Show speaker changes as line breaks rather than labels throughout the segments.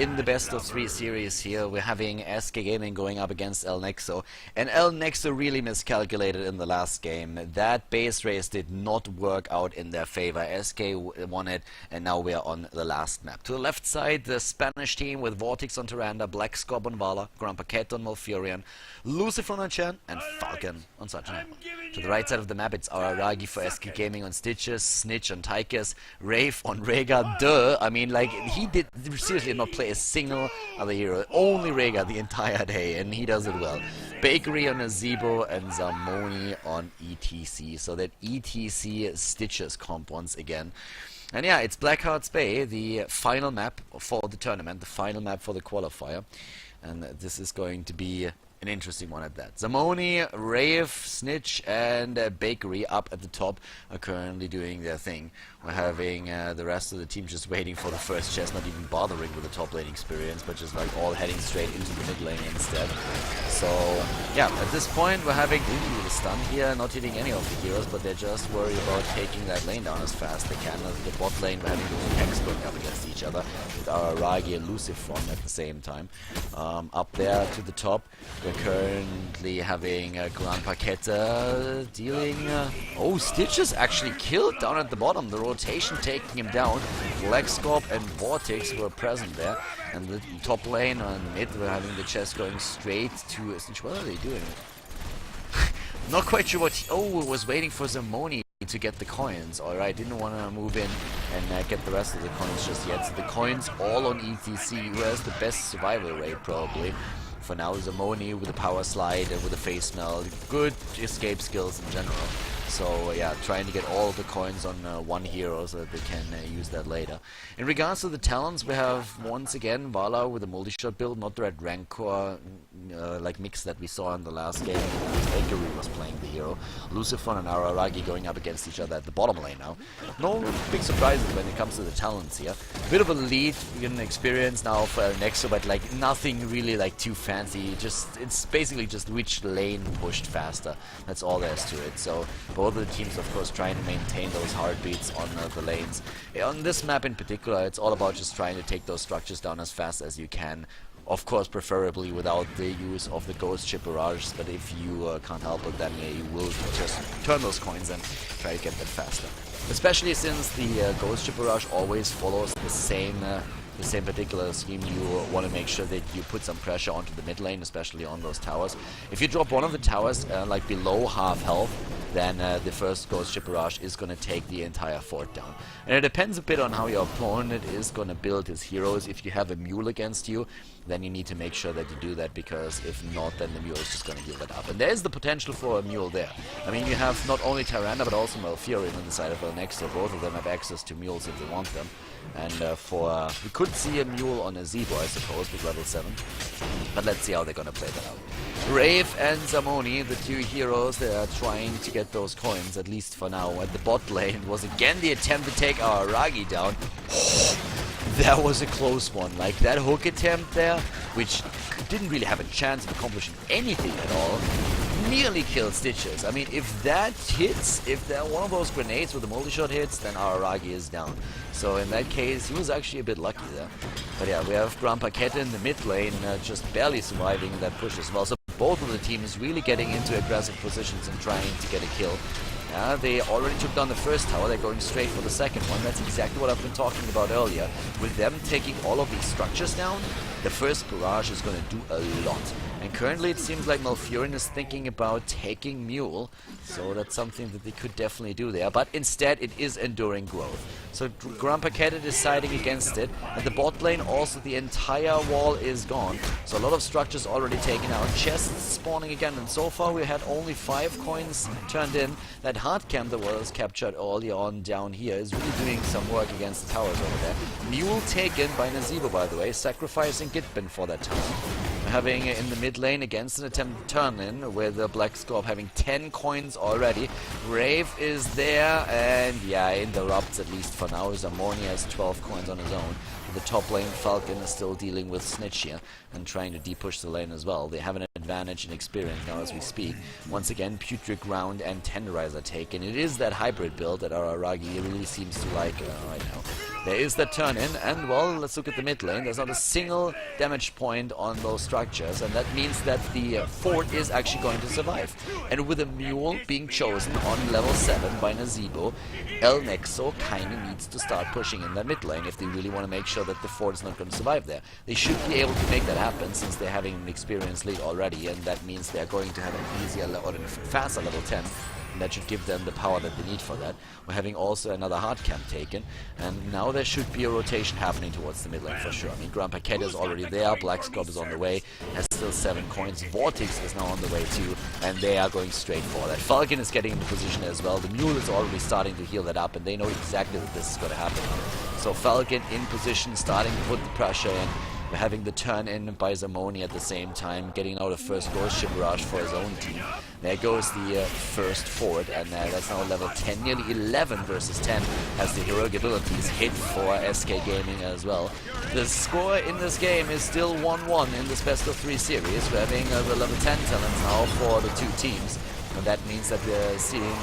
in the best of 3 series here. We're having SK Gaming going up against El Nexo, and El Nexo really miscalculated in the last game. That base race did not work out in their favor. SK won it, and now we're on the last map. To the left side, the Spanish team with Vortex on Tyrande, Black Scorp on Vala, Grand Paquette on Malfurion, Lucifer on Chen, and Falcon on Sergeant. To the right side of the map, it's Araragi for SK Gaming on Stitches, Snitch on Tychus, Wraith on Rhaegar. Duh! I mean, like, he did seriously not play a single other hero. Only Rhaegar the entire day, and he does it well. Bakery on Azebo and Zamoni on ETC. So that ETC Stitches comp once again. And yeah, it's Blackheart's Bay, the final map for the tournament, the final map for the qualifier. And this is going to be an interesting one at that. Zamoni, Wraith, Snitch, and Bakery up at the top are currently doing their thing. We're having the rest of the team just waiting for the first chest, not even bothering with the top lane experience, but just like all heading straight into the mid lane instead. So yeah, at this point we're having the stun here, not hitting any of the heroes, but they're just worried about taking that lane down as fast as they can. The bot lane, we're having the tanks going up against each other with Araragi and Lucifer at the same time. Up there to the top, we're currently having Grand Paquette dealing... oh, Stitches actually killed down at the bottom. The rotation taking him down. Black Scorp and Vortex were present there. And the top lane on mid, we're having the chest going straight to Stitch. What are they doing? Not quite sure what... oh, was waiting for Zamoni to get the coins. Alright, didn't want to move in and get the rest of the coins just yet. So the coins all on ETC, who has the best survival rate probably. For now, Zamoni with a power slide and with a face melt, good escape skills in general. So yeah, trying to get all of the coins on one hero so that they can use that later. In regards to the talents, we have once again Vala with a multi-shot build, not the red Rancor like mix that we saw in the last game. Bakery was playing the hero. Lucifer and Araragi going up against each other at the bottom lane now. No big surprises when it comes to the talents here. Bit of a lead in experience now for El Nexo, but like nothing really like too fancy. Just it's basically just which lane pushed faster. That's all there is to it. So both of the teams, of course, trying to maintain those heartbeats on the lanes. On this map in particular, it's all about just trying to take those structures down as fast as you can. Of course, preferably without the use of the ghost ship barrages, but if you can't help it, then you will just turn those coins and try to get that faster. Especially since the ghost ship barrage always follows the same particular scheme. You want to make sure that you put some pressure onto the mid lane, especially on those towers. If you drop one of the towers like below half health, then the first ghost ship barrage is going to take the entire fort down. And it depends a bit on how your opponent is going to build his heroes. If you have a mule against you, then you need to make sure that you do that, because if not, then the mule is just going to give that up. And there is the potential for a mule there. I mean, you have not only Tyrande, but also Malfurion on the side of El Nexo. Both of them have access to mules if they want them. And we could see a mule on Azebo, I suppose, with level 7. But let's see how they're going to play that out. Wraith and Zamoni, the two heroes, they are trying to get those coins, at least for now. At the bot lane was again the attempt to take our Araragi down. That was a close one. Like, that hook attempt there, which didn't really have a chance of accomplishing anything at all, nearly killed Stitches. I mean, if that hits, if that one of those grenades with the multi-shot hits, then Araragi is down. So in that case, he was actually a bit lucky there. But yeah, we have Grand Paquette in the mid lane, just barely surviving that push as well. So both of the teams really getting into aggressive positions and trying to get a kill. They already took down the first tower, they're going straight for the second one. That's exactly what I've been talking about earlier. With them taking all of these structures down, the first barrage is going to do a lot. And currently it seems like Malfurion is thinking about taking Mule, so that's something that they could definitely do there. But instead it is enduring growth. So Grand Paquette is deciding against it, and the bot lane also, the entire wall is gone. So a lot of structures already taken out, chests spawning again, and so far we had only 5 coins turned in. That hard camp that was captured early on down here is really doing some work against the towers over there. Mule taken by Nazebo, by the way, sacrificing Gitbin for that tower. Having in the mid lane against an attempt to turn in with the Black Scorp having 10 coins already. Wraith is there, and yeah, interrupts at least for now. Zamoni has 12 coins on his own. The top lane, Falcon is still dealing with Snitch here and trying to de-push the lane as well. They have an advantage in experience now as we speak. Once again, Putrid Ground and Tenderizer taken. It is that hybrid build that Araragi really seems to like right now. There is that turn in, and well, let's look at the mid lane. There's not a single damage point on those structures, and that means that the fort is actually going to survive. And with a mule being chosen on level 7 by Nazeebo, El Nexo kind of needs to start pushing in that mid lane if they really want to make sure that the fort is not going to survive there. They should be able to make that happen since they're having an experienced lead already, and that means they're going to have an easier or a faster level 10. And that should give them the power that they need for that. We're having also another hard camp taken, and now there should be a rotation happening towards the mid lane for sure. I mean, Grandpa Cat is already there, Black Scorp is on the way, has still 7 coins, Vortex is now on the way too, and they are going straight for that. Falcon is getting into position as well, the Mule is already starting to heal that up, and they know exactly that this is going to happen. So Falcon in position, starting to put the pressure in. We're having the turn in by Zamoni at the same time, getting out a first Ghost Ship Rush for his own team. There goes the first fort, and that's now level 10, nearly 11 versus 10, as the heroic abilities hit for SK Gaming as well. The score in this game is still 1-1 in this best of 3 series. We're having the level 10 talents now for the 2 teams. And that means that we're seeing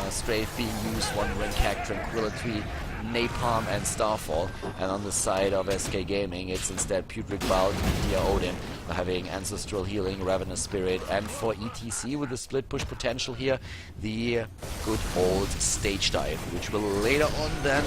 Strafe being used, Wandering Cack, Tranquility, Napalm and Starfall, and on the side of SK Gaming it's instead Putrid Bound, Meteor Odin. We're having Ancestral Healing, Ravenous Spirit, and for ETC with the split push potential here, the good old Stage Dive, which will later on then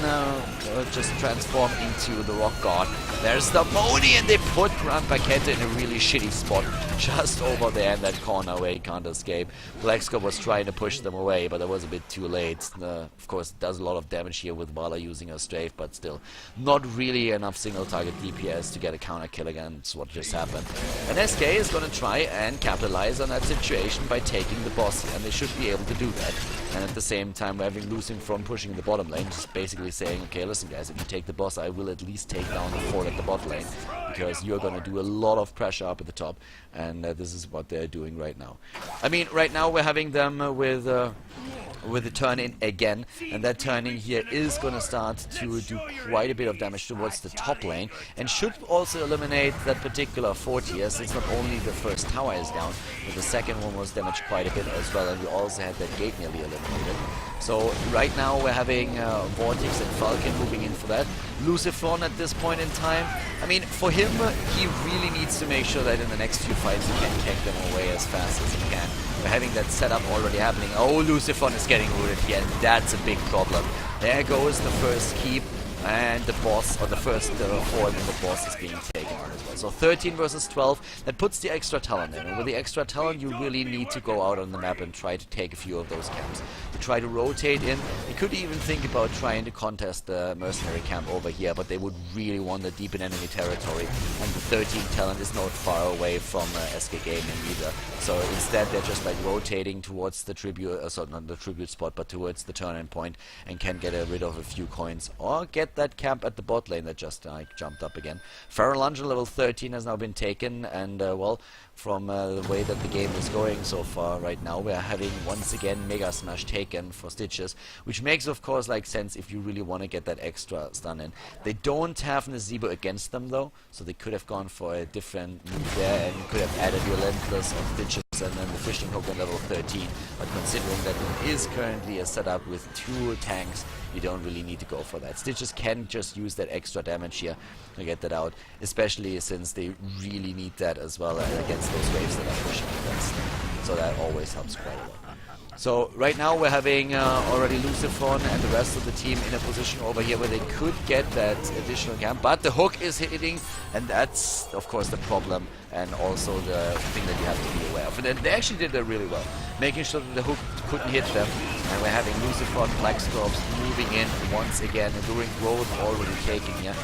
just transform into the Rock God. There's the Moni, and they put Grandpa Cat in a really shitty spot just over there in that corner where he can't escape. Black Scorp was trying to push them away, but it was a bit too late. Of course, it does a lot of damage here with Vala using her strafe, but still not really enough single target DPS to get a counter kill against what just happened. And SK is going to try and capitalize on that situation by taking the boss here, and they should be able to do that. And at the same time, we're having Losing from pushing the bottom lane, just basically saying, okay, listen guys, if you take the boss, I will at least take down the fort at the bot lane, because you're going to do a lot of pressure up at the top, and this is what they're doing right now. I mean, right now we're having them with the turn in again, and that turning here is going to start to do quite a bit of damage towards the top lane, and should also eliminate that particular fort here, since not only the first tower is down, but the second one was damaged quite a bit as well, and we also had that gate nearly eliminated. So right now we're having Vortex and Falcon moving in for that. Lucifron at this point in time, I mean, for him, he really needs to make sure that in the next few fights he can take them away as fast as he can. We're having that setup already happening. Oh, Lucifron is getting rooted here, and that's a big problem. There goes the first keep, and the boss, or the first fort, and the boss is being taken on as well. So 13 versus 12, that puts the extra talent in. And with the extra talent, you really need to go out on the map and try to take a few of those camps. You try to rotate in. You could even think about trying to contest the mercenary camp over here, but they would really want to deepen enemy territory. And the 13 talent is not far away from SK Gaming either. So instead, they're just like rotating towards the tribute, sorry, not the tribute spot, but towards the turn-in point, and can get rid of a few coins, or get that camp at the bot lane that just jumped up again. Feral Lungeon level 13 has now been taken, and well, from the way that the game is going so far right now, we are having once again Mega Smash taken for Stitches, which makes of course like sense if you really want to get that extra stun in. They don't have Nazeebo against them though, so they could have gone for a different move there, and you could have added Relentless on Stitches and then the Fishing Hook on level 13, but considering that it is currently a setup with 2 tanks, you don't really need to go for that. Stitches can just use that extra damage here to get that out, especially since they really need that as well against those waves that are pushing against them. So that always helps quite a lot. So right now we're having already Lucifron and the rest of the team in a position over here where they could get that additional camp, but the hook is hitting, and that's of course the problem, and also the thing that you have to be aware of. And they actually did that really well, making sure that the hook couldn't hit them, and we're having Lucifron, Black Scorps moving in once again, Enduring Growth already taking here.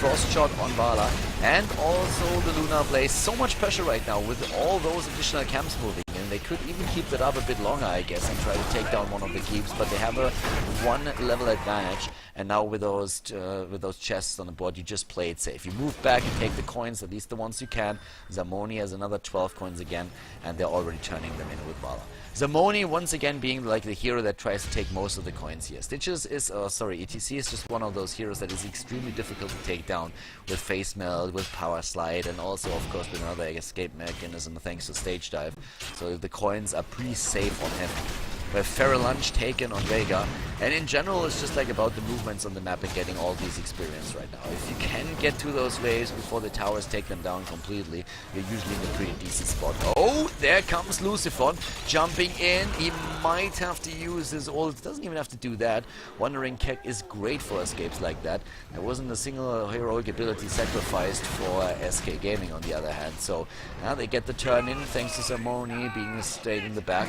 Frost Shot on Vala, and also the Lunar Blaze. So much pressure right now with all those additional camps moving in. They could even keep that up a bit longer, I guess, and try to take down one of the keeps, but they have a 1 level advantage, and now with those chests on the board, you just play it safe. You move back and take the coins, at least the ones you can. Zamoni has another 12 coins again, and they're already turning them in with Vala. Zamoni once again being like the hero that tries to take most of the coins here. Stitches is, ETC is just one of those heroes that is extremely difficult to take down with Face Melt, with Power Slide, and also of course with another escape mechanism thanks to Stage Dive. So the coins are pretty safe on him. We have Feral Lunge taken on Vega, And in general, it's just like about the movements on the map and getting all these experience right now. If you can get to those waves before the towers take them down completely, you're usually in a pretty decent spot. Oh, there comes Lucifer jumping in. He might have to use his ult. Doesn't even have to do that. Wandering Keck is great for escapes like that. There wasn't a single heroic ability sacrificed for SK Gaming on the other hand. So now they get the turn in thanks to Ceremony being stayed in the back,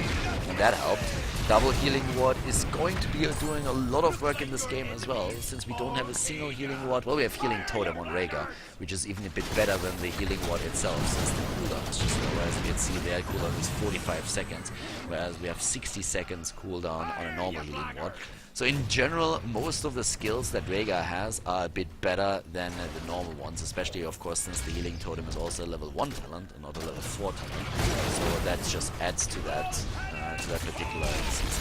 and that helped. Double healing ward is going to be doing a lot of work in this game as well, since we don't have a single healing ward. Well, we have healing totem on Rhaegar, which is even a bit better than the healing ward itself, since the cooldown is just lower. As you can see, their cooldown is 45 seconds, whereas we have 60 seconds cooldown on a normal healing ward. So in general, most of the skills that Rhaegar has are a bit better than the normal ones, especially of course since the healing totem is also a level 1 talent and not a level 4 talent. So that just adds to that particular instance.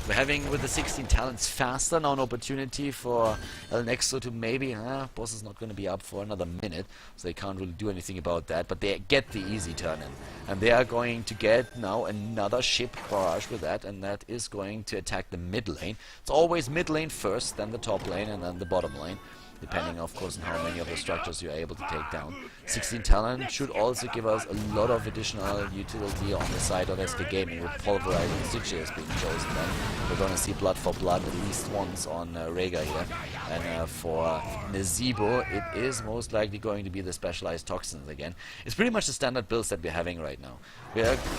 We're having, with the 16 talents faster, now an opportunity for El Nexo to maybe, boss is not going to be up for another minute, so they can't really do anything about that, but they get the easy turn in. And they are going to get now another ship barrage with that, and that is going to attack the mid lane. It's always mid lane first, then the top lane, and then the bottom lane, depending of course on how many of the structures you're able to take down. 16 talent should also give us a lot of additional utility on the side of SK Gaming, with pulverizing stitches being chosen. Then we're going to see blood for blood at least once on Rhaegar here, and for Nezebo it is most likely going to be the specialized toxins again. It's pretty much the standard builds that we're having right now.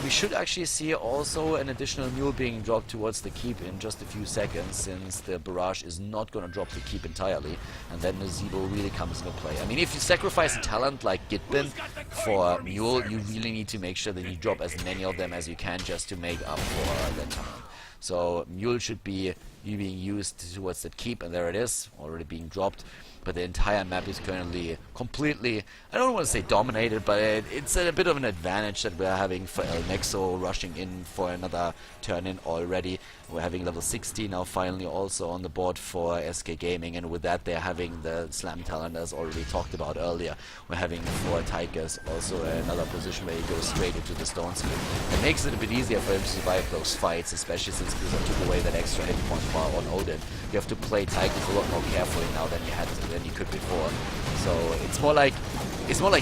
We should actually see also an additional mule being dropped towards the keep in just a few seconds, since the barrage is not going to drop the keep entirely, and then Nezebo really comes into play. I mean, if you sacrifice a talent like Gitbin for mule, you really need to make sure that you drop as many of them as you can just to make up for that talent. So mule should be being used towards that keep, and there it is, already being dropped. But the entire map is currently completely, I don't want to say dominated, but it's a bit of an advantage that we're having for El Nexo rushing in for another turn in already. We're having level 60 now finally also on the board for SK Gaming, and with that they're having the slam talent as already talked about earlier. We're having for Tigers also another position where he goes straight into the stone skill. It makes it a bit easier for him to survive those fights, especially since Blizzard took away that extra hit point bar on Odin. You have to play Tigers a lot more carefully now than you could before. So it's more like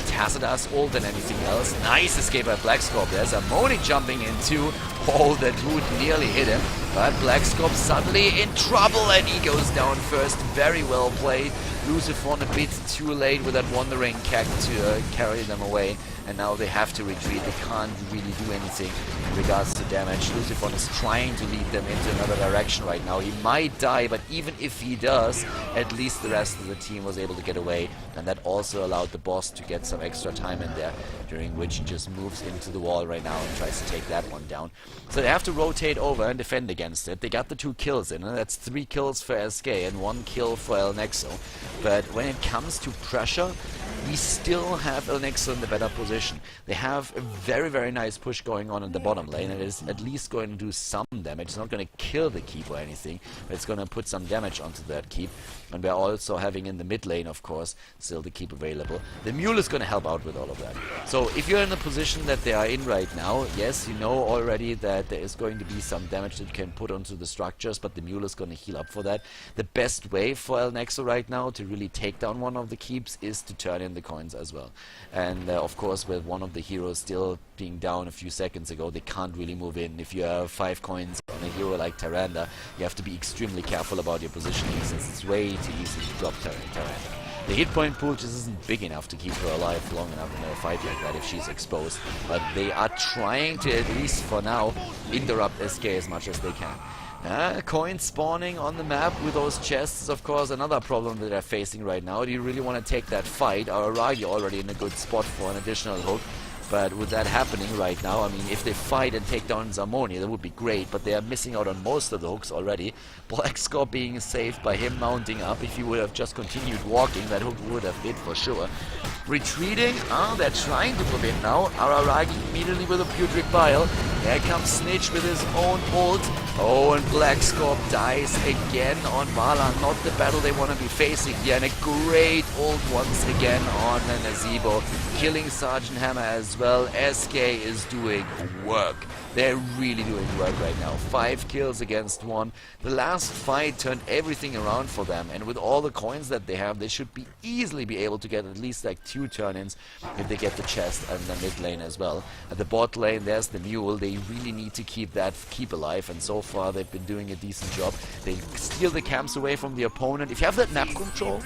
Tacitus all than anything else. Nice escape by Blackscorp. There's a Moni jumping into. Oh, that would nearly hit him. But Blackscorp suddenly in trouble, and he goes down first. Very well played. Lucifer a bit too late with that Wandering Keck to carry them away. And now they have to retreat. They can't really do anything in regards to damage. Lucifer is trying to lead them into another direction right now. He might die, but even if he does, at least the rest of the team was able to get away. And that also allowed the boss to get some extra time in there, during which he just moves into the wall right now and tries to take that one down. So they have to rotate over and defend against it. They got the 2 kills in, and that's 3 kills for SK and 1 kill for El Nexo. But when it comes to pressure, we still have El Nexo in the better position. They have a very, very nice push going on in the bottom lane, and it is at least going to do some damage. It's not going to kill the keep or anything, but it's going to put some damage onto that keep. And we're also having in the mid lane, of course, still the keep available. The mule is going to help out with all of that. So if you're in the position that they are in right now, yes, you know already that there is going to be some damage that you can put onto the structures, but the mule is going to heal up for that. The best way for El Nexo right now to really take down one of the keeps is to turn in the coins as well. And of course, with one of the heroes still being down a few seconds ago, they can't really move in. If you have 5 coins on a hero like Tyrande, you have to be extremely careful about your positioning, since it's way too easy to drop Tyrande. The hit point pool just isn't big enough to keep her alive long enough in a fight like that if she's exposed, but they are trying to, at least for now, interrupt SK as much as they can. Coins spawning on the map with those chests is of course another problem that they're facing right now. Do you really want to take that fight? Araragi already in a good spot for an additional hook. But with that happening right now, I mean, if they fight and take down Zamoni, that would be great, but they are missing out on most of the hooks already. Blackscorp being saved by him mounting up. If he would have just continued walking, that hook would have hit for sure. Retreating, they're trying to move in now. Araragi immediately with a Putrid Bile. There comes Snitch with his own ult. Oh, and Black Scorp dies again on Vala. Not the battle they want to be facing here. And a great ult once again on Nazebo. Killing Sergeant Hammer as well. SK is doing work. They're really doing work right now. 5 kills against 1. The last fight turned everything around for them. And with all the coins that they have, they should easily be able to get at least like 2 turn-ins if they get the chest and the mid lane as well. At the bot lane, there's the Mule. They really need to keep alive. And so far, they've been doing a decent job. They steal the camps away from the opponent. If you have that map control,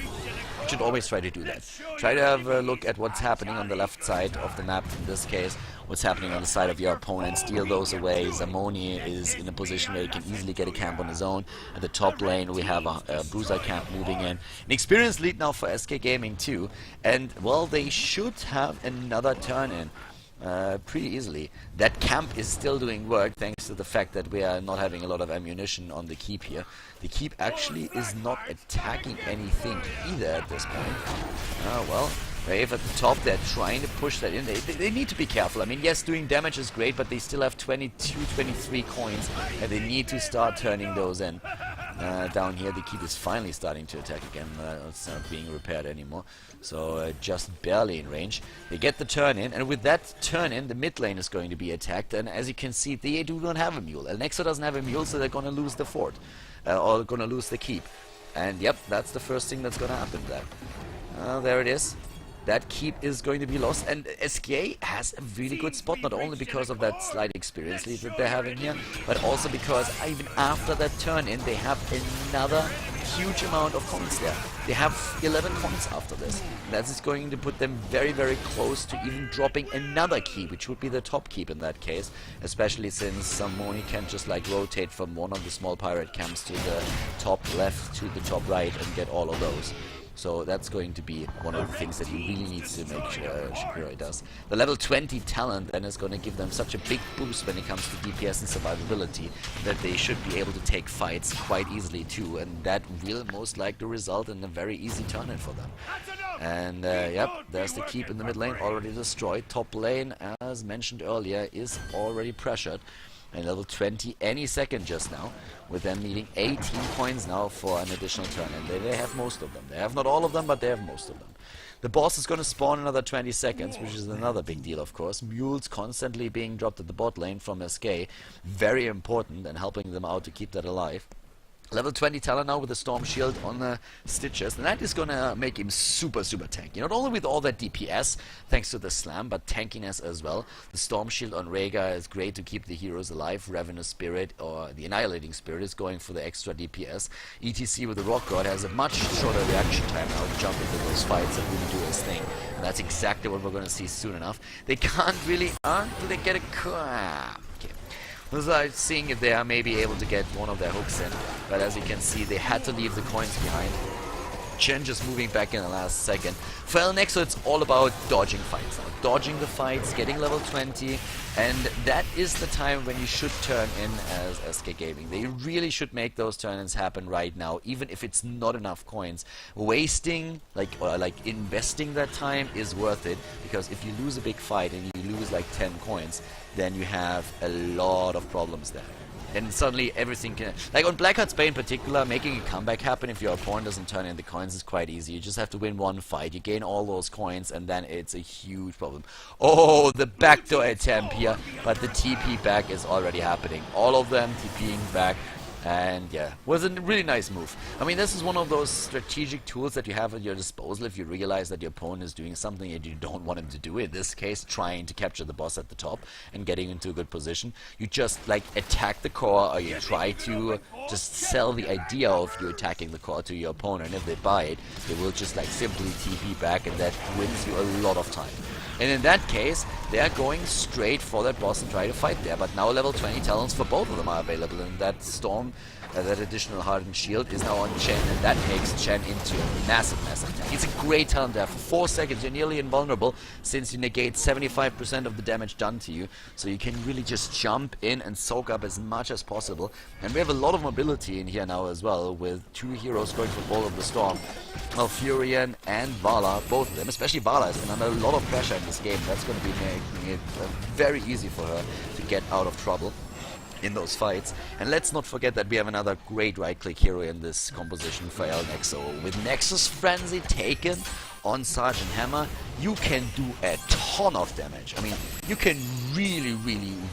you should always try to do that. Try to have a look at what's happening on the left side of the map, in this case, what's happening on the side of your opponent, steal those away. Zamoni is in a position where he can easily get a camp on his own. At the top lane, we have a Bruiser camp moving in. An experienced lead now for SK Gaming too, and well, they should have another turn in. Pretty easily. That camp is still doing work thanks to the fact that we are not having a lot of ammunition on the keep here. The keep actually is not attacking anything either at this point. Well, Rave at the top, they're trying to push that in. They need to be careful. I mean, yes, doing damage is great, but they still have 22, 23 coins, and they need to start turning those in. Down here, the keep is finally starting to attack again. It's not being repaired anymore. So just barely in range. They get the turn in, and with that turn in, the mid lane is going to be attacked. And as you can see, they do not have a mule. Nexo doesn't have a mule, so they're going to lose the fort. Or going to lose the keep. And yep, that's the first thing that's going to happen there. There it is. That keep is going to be lost, and SK has a really good spot, not only because of that slight experience lead that they're having here, but also because even after that turn in, they have another huge amount of coins there. They have 11 coins after this. That is going to put them very, very close to even dropping another keep, which would be the top keep in that case, especially since Samoni can just like rotate from one of the small pirate camps to the top left to the top right and get all of those. So that's going to be one of the things that he really needs to make sure Shapiro does. The level 20 talent then is going to give them such a big boost when it comes to DPS and survivability that they should be able to take fights quite easily too, and that will most likely result in a very easy turn-in for them. And yep, there's the keep in the mid lane already destroyed. Top lane, as mentioned earlier, is already pressured. And level 20 any second just now, with them needing 18 coins now for an additional turn. And they have most of them. They have not all of them, but they have most of them. The boss is going to spawn another 20 seconds, which is another big deal, of course. Mules constantly being dropped at the bot lane from SK. Very important and helping them out to keep that alive. Level 20 talent now with the Storm Shield on the Stitches, and that is gonna make him super, super tanky. Not only with all that DPS, thanks to the slam, but tankiness as well. The Storm Shield on Rhaegar is great to keep the heroes alive. Ravenous Spirit, or the Annihilating Spirit, is going for the extra DPS. ETC with the Rock God has a much shorter reaction time now to jump into those fights and really do his thing. And that's exactly what we're gonna see soon enough. They can't really... do they get a... Okay. This is seeing if they are maybe able to get one of their hooks in, but as you can see, they had to leave the coins behind. Chen just moving back in the last second. For Nexo, it's all about dodging fights now. Dodging the fights, getting level 20, and that is the time when you should turn in as SK Gaming. They really should make those turn-ins happen right now, even if it's not enough coins. Wasting, or investing that time is worth it, because if you lose a big fight and you lose like 10 coins, then you have a lot of problems there. And suddenly everything can... Like on Blackheart's Bay in particular, making a comeback happen if your opponent doesn't turn in the coins is quite easy. You just have to win one fight, you gain all those coins, and then it's a huge problem. Oh, the backdoor attempt here, but the TP back is already happening. All of them TPing back. And yeah, was a really nice move. I mean, this is one of those strategic tools that you have at your disposal if you realize that your opponent is doing something that you don't want him to do. In this case, trying to capture the boss at the top and getting into a good position. You just like attack the core, or you try to just sell the idea of you attacking the core to your opponent. If they buy it, they will just like simply TP back, and that wins you a lot of time. And in that case, they are going straight for that boss and try to fight there. But now level 20 talents for both of them are available, and that Storm, that additional Hardened Shield is now on Chen, and that makes Chen into a massive, massive tank. It's a great talent there. For 4 seconds, you're nearly invulnerable, since you negate 75% of the damage done to you. So you can really just jump in and soak up as much as possible. And we have a lot of mobility in here now as well, with 2 heroes going for Ball of the Storm. Malfurion and Vala, both of them, especially Vala, has been under a lot of pressure in this game. That's going to be making it very easy for her to get out of trouble in those fights. And let's not forget that we have another great right-click hero in this composition for El Nexo. With Nexus Frenzy taken on Sergeant Hammer, you can do a ton of damage. I mean, you can really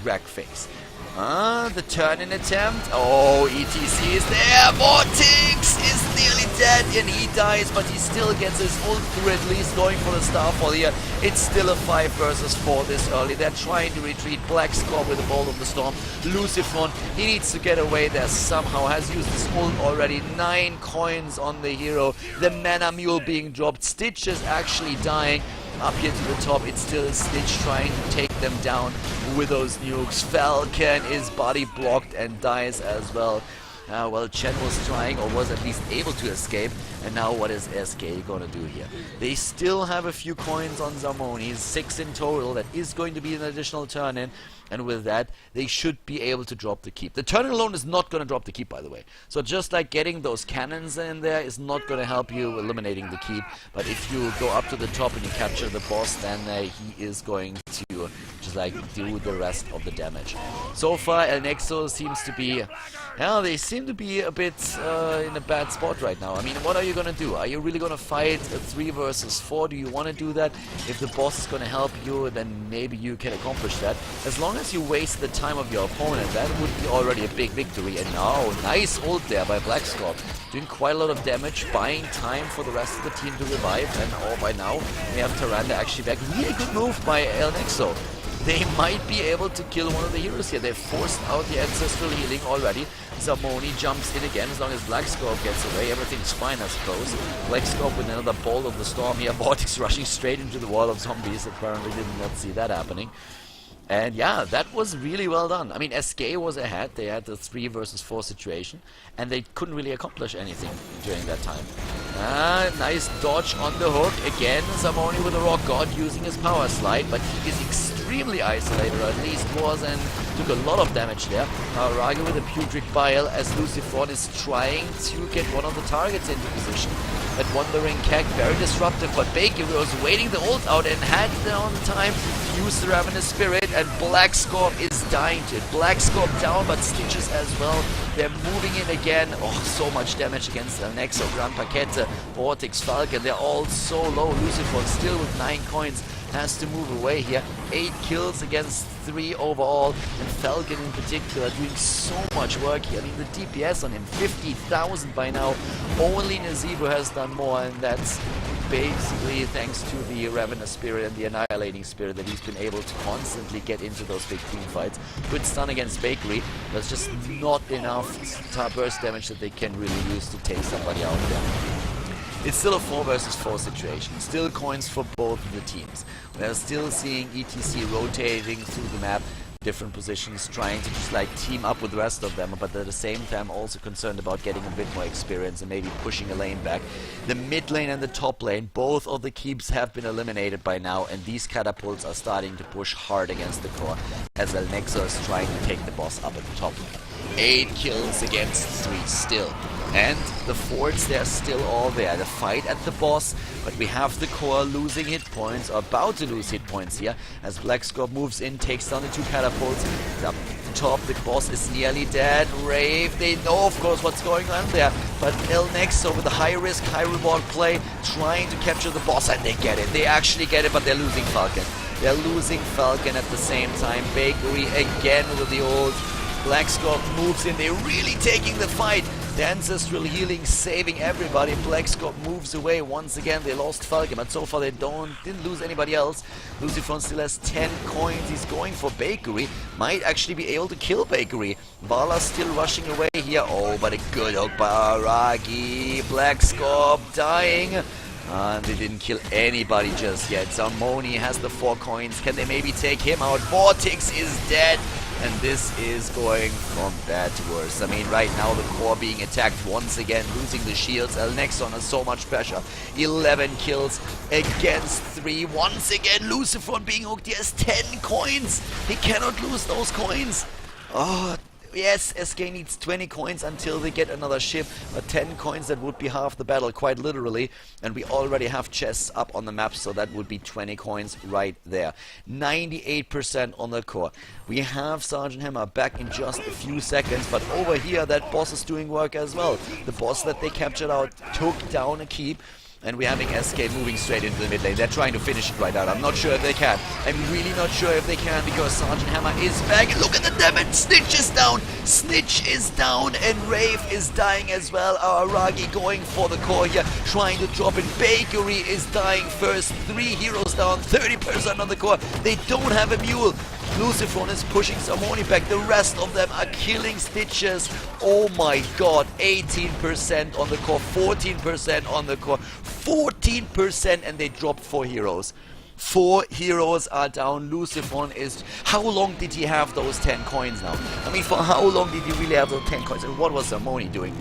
wreck face. The turn-in attempt. Oh, ETC is there. Vortex is nearly dead and he dies, but he still gets his ult through at least, going for the Starfall here. It's still a 5 versus 4 this early. They're trying to retreat. Black Scorp with the Bolt of the Storm. Lucifron, he needs to get away there somehow. Has used his ult already. 9 coins on the hero. The Mana Mule being dropped. Stitch is actually dying. Up here to the top, it's still Stitch trying to take them down with those nukes. Falcon is body blocked and dies as well. Well, Chen was trying, or was at least able to escape. And now what is SK gonna do here? They still have a few coins on Zamoni, 6 in total. That is going to be an additional turn-in. And with that, they should be able to drop the keep. The turn-in alone is not going to drop the keep, by the way. So just like getting those cannons in there is not going to help you eliminating the keep. But if you go up to the top and you capture the boss, then he is going to just like do the rest of the damage. So far, El Nexo seems to be... Yeah, they seem to be a bit in a bad spot right now. I mean, what are you going to do? Are you really going to fight a 3 versus 4? Do you want to do that? If the boss is going to help you, then maybe you can accomplish that. As long as you waste the time of your opponent, that would be already a big victory. And now, nice ult there by Black Scorp. Doing quite a lot of damage, buying time for the rest of the team to revive. And by now, we have Tyrande actually back. Really good move by El Nexo. They might be able to kill one of the heroes here. They've forced out the ancestral healing already. Zamoni jumps in again. As long as Black Scorp gets away, everything's fine, I suppose. Black Scorp with another Bolt of the Storm here. Vortex rushing straight into the wall of zombies. Apparently did not see that happening. And yeah, that was really well done. I mean, SK was ahead. They had the 3 versus 4 situation, and they couldn't really accomplish anything during that time. Nice dodge on the hook. Again, Zamoni with a Rock God using his power slide, but he is extremely isolated, or at least was, and took a lot of damage there. Raga with a Putrid Bile as Lucifron is trying to get one of the targets into position. That Wandering Keg, very disruptive, but Baker was waiting the ult out and had on time to use the Ravenous Spirit, and Black Scorp is dying to it. Black Scorp down, but Stitches as well. They're moving in again. Oh, so much damage against El Nexo, Grand Paquette, Vortex, Falcon. They're all so low. Lucifer still with 9 coins has to move away here. 8 kills against 3 overall, and Falcon in particular doing so much work here. I mean, the DPS on him, 50,000 by now. Only Nazeebo has done more, and that's basically thanks to the Ravenous Spirit and the Annihilating Spirit that he's been able to constantly get into those big team fights. Good stun against Bakery, but it's just not enough burst damage that they can really use to take somebody out there. It's still a 4 versus 4 situation. Still coins for both of the teams. We're still seeing ETC rotating through the map, different positions, trying to just like team up with the rest of them, but at the same time also concerned about getting a bit more experience and maybe pushing a lane back. The mid lane and the top lane, both of the keeps have been eliminated by now, and these catapults are starting to push hard against the core as El Nexo is trying to take the boss up at the top lane. 8 kills against 3 still. And the forts, they're still all there. The fight at the boss, but we have the core losing hit points, or about to lose hit points here, as Black Scorp moves in, takes down the 2 catapults. Up top, the boss is nearly dead. Rave, they know of course what's going on there, but El Nexo with the high risk, high reward play, trying to capture the boss, and they get it. They actually get it, but they're losing Falcon. They're losing Falcon at the same time. Bakery again with the old Black Scorp moves in. They're really taking the fight. The ancestral healing saving everybody. Black Scorp moves away once again. They lost Falcon, but so far they didn't lose anybody else. Lucifron still has 10 coins. He's going for Bakery. Might actually be able to kill Bakery. Vala still rushing away here. Oh, but a good hook by Aragi. Black Scorp dying. And they didn't kill anybody just yet. Zamoni has the 4 coins. Can they maybe take him out? Vortex is dead. And this is going from bad to worse. I mean, right now the core being attacked once again, losing the shields. El Nexo has so much pressure. 11 kills against 3. Once again, Lucifron being hooked. He has 10 coins. He cannot lose those coins. Oh, Yes, SK needs 20 coins until they get another ship, but 10 coins, that would be half the battle, quite literally, and we already have chests up on the map, so that would be 20 coins right there. 98% on the core. We have Sergeant Hammer back in just a few seconds, but over here that boss is doing work as well. The boss that they captured out took down a keep, and we're having SK moving straight into the mid lane. They're trying to finish it right out. I'm not sure if they can. I'm really not sure if they can, because Sergeant Hammer is back. Look at the damage. Snitch is down. Snitch is down, and Rave is dying as well. Our Aragi going for the core here, trying to drop it. Bakery is dying first. 3 heroes down, 30% on the core. They don't have a mule. Lucifron is pushing Samoni back. The rest of them are killing Stitches. Oh my god. 18% on the core, 14% on the core, 14%, and they dropped 4 heroes. 4 heroes are down. Lucifron is... How long did he have those 10 coins now? I mean, for how long did he really have those 10 coins? And what was Samoni doing?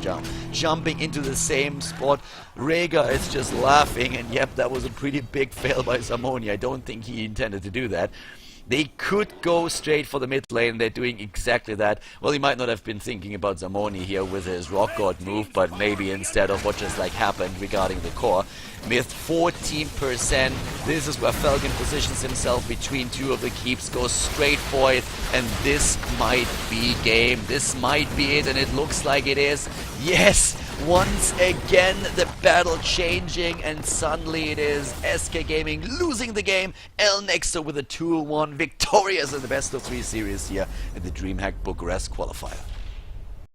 Jumping into the same spot. Rhaegar is just laughing, and yep, that was a pretty big fail by Samoni. I don't think he intended to do that. They could go straight for the mid lane. They're doing exactly that. Well, he might not have been thinking about Zamoni here with his Rock God move, but maybe instead of what just like happened regarding the core. Myth 14%. This is where Falcon positions himself between 2 of the keeps, goes straight for it, and this might be game. This might be it, and it looks like it is. Yes! Once again, the battle changing, and suddenly it is SK Gaming losing the game. Nexo with a 2-1 victorious in the best of 3 series here in the DreamHack Bucharest qualifier.